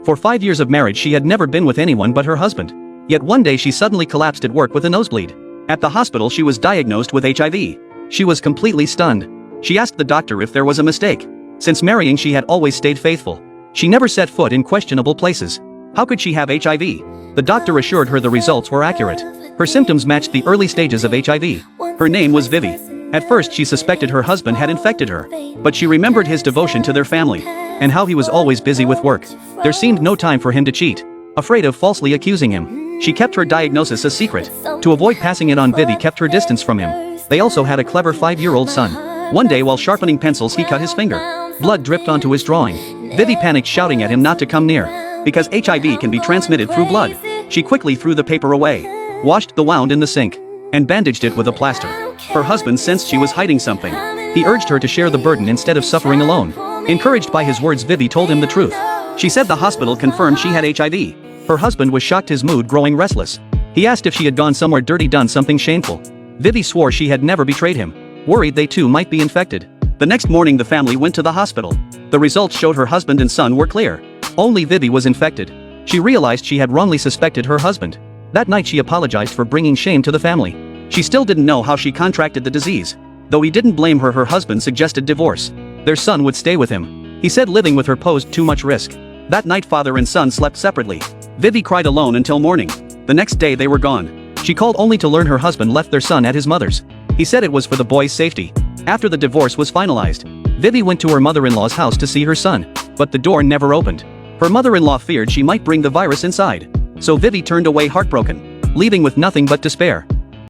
For 5 years of marriage she had never been with anyone but her husband. Yet one day she suddenly collapsed at work with a nosebleed. At the hospital she was diagnosed with HIV. She was completely stunned. She asked the doctor if there was a mistake. Since marrying she had always stayed faithful. She never set foot in questionable places. How could she have HIV? The doctor assured her the results were accurate. Her symptoms matched the early stages of HIV. Her name was Vivi. At first she suspected her husband had infected her. But she remembered his devotion to their family. And how he was always busy with work. There seemed no time for him to cheat. Afraid of falsely accusing him, she kept her diagnosis a secret. To avoid passing it on, Vivi kept her distance from him. They also had a clever 5-year-old son. One day while sharpening pencils he cut his finger. Blood dripped onto his drawing. Vivi panicked, shouting at him not to come near. Because HIV can be transmitted through blood. She quickly threw the paper away, washed the wound in the sink, and bandaged it with a plaster. Her husband sensed she was hiding something. He urged her to share the burden instead of suffering alone. Encouraged by his words, Vivi told him the truth. She said the hospital confirmed she had HIV. Her husband was shocked, his mood growing restless. He asked if she had gone somewhere dirty, done something shameful. Vivi swore she had never betrayed him, worried they too might be infected. The next morning the family went to the hospital. The results showed her husband and son were clear. Only Vivi was infected. She realized she had wrongly suspected her husband. That night she apologized for bringing shame to the family. She still didn't know how she contracted the disease. Though he didn't blame her, her husband suggested divorce. Their son would stay with him. He said living with her posed too much risk. That night father and son slept separately. Vivi cried alone until morning. The next day they were gone. She called only to learn her husband left their son at his mother's. He said it was for the boy's safety. After the divorce was finalized, Vivi went to her mother-in-law's house to see her son. But the door never opened. Her mother-in-law feared she might bring the virus inside. So Vivi turned away heartbroken, leaving with nothing but despair.